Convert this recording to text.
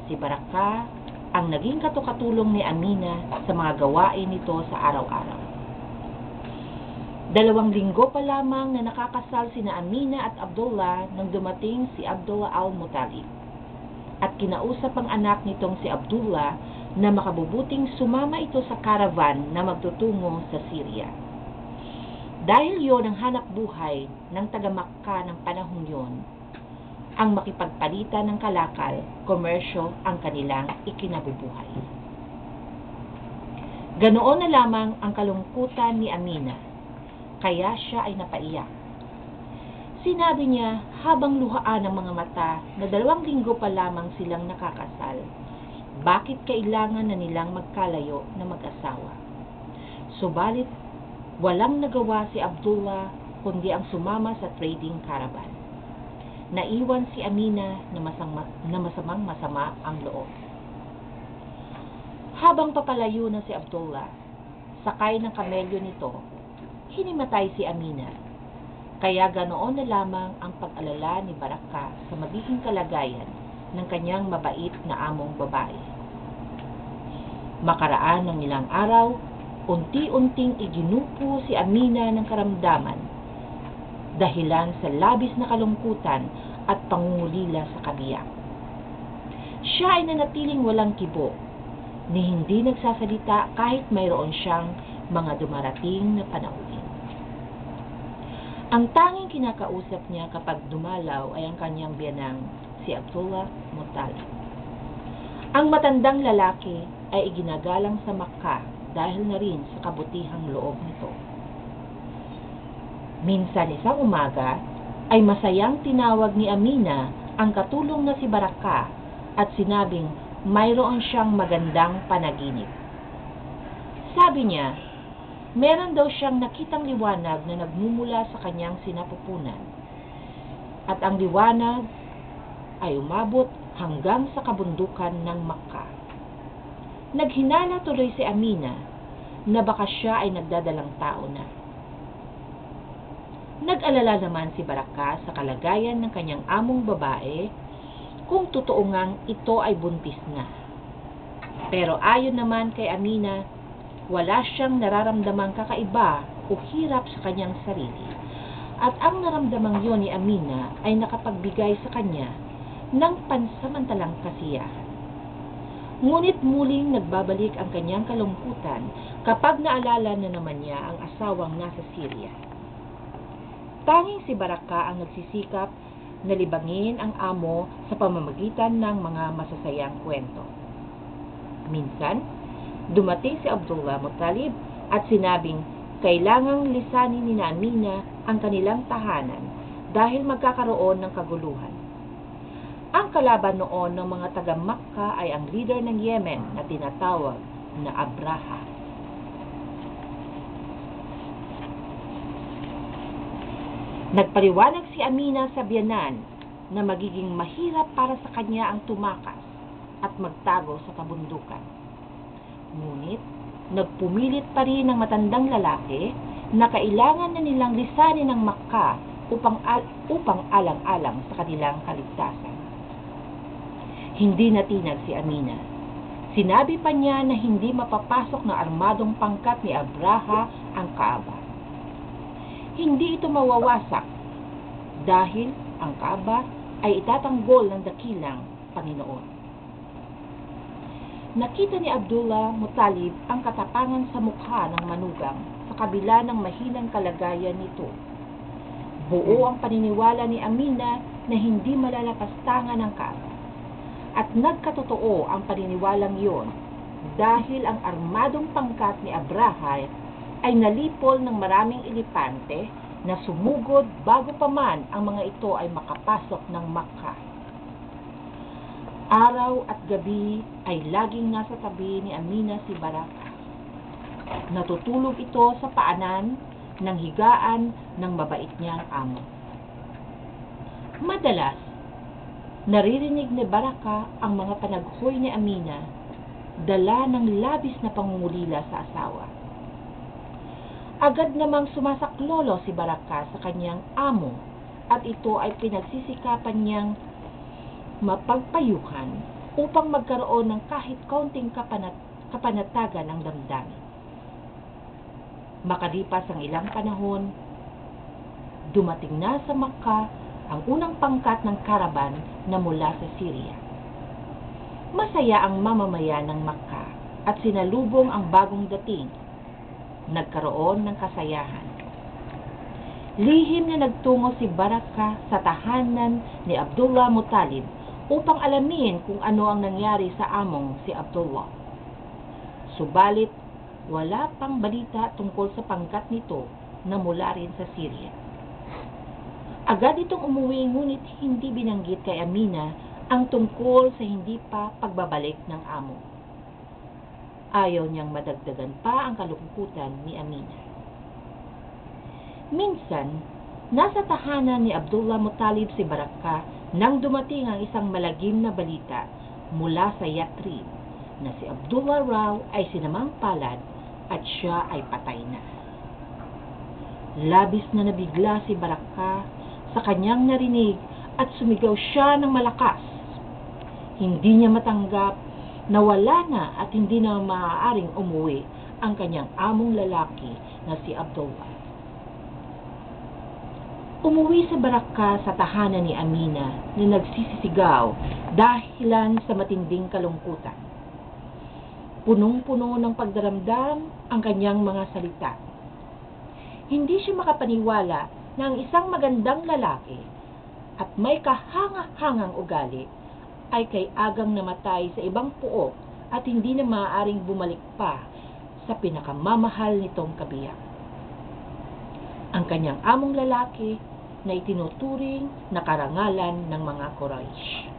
Si Baraka ang naging katukatulong ni Amina sa mga gawain nito sa araw-araw. 2 linggo pa lamang na nakakasal sina Amina at Abdullah nang dumating si Abdullah al-Muttalib. At kinausap ang anak nitong si Abdullah na makabubuting sumama ito sa caravan na magtutungo sa Syria. Dahil yon ang hanap buhay ng taga-Makkah ng panahong yon, ang makipagpalitan ng kalakal, komersyo ang kanilang ikinabubuhay. Ganoon na lamang ang kalungkutan ni Amina, kaya siya ay napaiyak. Sinabi niya habang luhaan ng mga mata na 2 linggo pa lamang silang nakakasal, bakit kailangan na nilang magkalayo na mag-asawa. Subalit, walang nagawa si Abdullah kundi ang sumama sa trading caravan. Naiwan si Amina na masamang-masama ang loob. Habang papalayo na si Abdullah, sakay ng kamelyo nito, hinimatay si Amina. Kaya ganoon na lamang ang pag-alala ni Baraka sa magiging kalagayan ng kanyang mabait na among babae. Makaraan ng ilang araw, unti-unting iginupo si Amina ng karamdaman dahilan sa labis na kalungkutan at pangungulila sa kabiyak. Siya ay nanatiling walang kibo, ni hindi nagsasalita kahit mayroon siyang mga dumarating na panauhin. Ang tanging kinakausap niya kapag dumalaw ay ang kanyang biyanang, si Abdullah Muttalib. Ang matandang lalaki ay iginagalang sa Makkah dahil na rin sa kabutihang loob nito. Minsan isang umaga ay masayang tinawag ni Amina ang katulong na si Baraka at sinabing mayroon siyang magandang panaginip. Sabi niya, meron daw siyang nakitang liwanag na nagmumula sa kanyang sinapupunan. At ang liwanag ay umabot hanggang sa kabundukan ng Makkah. Naghinala tuloy si Amina na baka siya ay nagdadalang tao na. Nag-alala naman si Baraka sa kalagayan ng kanyang among babae kung totoo ngang ito ay buntis na. Pero ayon naman kay Amina, wala siyang nararamdamang kakaiba o hirap sa kanyang sarili. At ang naramdamang yon ni Amina ay nakapagbigay sa kanya ng pansamantalang kasiyahan. Ngunit muling nagbabalik ang kanyang kalungkutan kapag naalala na naman niya ang asawang nasa Syria. Tanging si Baraka ang nagsisikap na libangin ang amo sa pamamagitan ng mga masasayang kwento. Minsan, dumating si Abdullah Muttalib at sinabing kailangang lisanin ni Amina ang kanilang tahanan dahil magkakaroon ng kaguluhan. Ang kalaban noon ng mga taga-Makkah ay ang leader ng Yemen na tinatawag na Abraha. Nagpaliwanag si Amina sa biyanan na magiging mahirap para sa kanya ang tumakas at magtago sa kabundukan. Ngunit, nagpumilit pa rin ang matandang lalaki na kailangan na nilang lisanin ng Makkah upang alang-alang sa kanilang kaligtasan. Hindi natinag si Amina. Sinabi pa niya na hindi mapapasok na armadong pangkat ni Abraha ang Kaaba. Hindi ito mawawasak dahil ang Kaaba ay itatanggol ng dakilang Panginoon. Nakita ni Abdullah Muttalib ang katapangan sa mukha ng manugang sa kabila ng mahinang kalagayan nito. Buo ang paniniwala ni Amina na hindi malalapastangan ng Kaaba. At nagkatotoo ang paniniwalang iyon dahil ang armadong pangkat ni Abraha ay nalipol ng maraming elepante na sumugod bago pa man ang mga ito ay makapasok ng Makkah. Araw at gabi ay laging nasa tabi ni Amina si Baraka. Natutulog ito sa paanan ng higaan ng mabait niyang amo. Madalas, naririnig ni Baraka ang mga panaghoy ni Amina, dala ng labis na pangungulila sa asawa. Agad namang sumasaklolo si Baraka sa kanyang amo at ito ay pinagsisikapan niyang mapagpayuhan upang magkaroon ng kahit kaunting kapanatagan ng damdamin. Makalipas ang ilang panahon, dumating na sa Makkah ang unang pangkat ng karaban na mula sa Syria. Masaya ang mamamayan ng Makkah at sinalubong ang bagong dating. Nagkaroon ng kasayahan. Lihim na nagtungo si Barakah sa tahanan ni Abdullah Muttalib upang alamin kung ano ang nangyari sa among si Abdullah. Subalit, wala pang balita tungkol sa pangkat nito na mula rin sa Syria. Agad itong umuwi ngunit hindi binanggit kay Amina ang tungkol sa hindi pa pagbabalik ng amo. Ayaw niyang madagdagan pa ang kalungkutan ni Amina. Minsan, nasa tahanan ni Abdullah Muttalib si Barakah nang dumating ang isang malagim na balita mula sa Yathrib na si Abdullah raw ay sinamang palad at siya ay patay na. Labis na nabigla si Barakah sa kanyang narinig at sumigaw siya ng malakas. Hindi niya matanggap na wala na at hindi na maaaring umuwi ang kanyang among lalaki na si Abdullah. Umuwi si Barakah sa tahanan ni Amina na nagsisisigaw dahilan sa matinding kalungkutan. Punong-puno ng pagdaramdam ang kanyang mga salita. Hindi siya makapaniwala na ang isang magandang lalaki at may kahanga-hangang ugali ay kay agang namatay sa ibang puok at hindi na maaaring bumalik pa sa pinakamamahal nitong kabiyak. Ang kanyang among lalaki na itinuturing na karangalan ng mga Quraysh.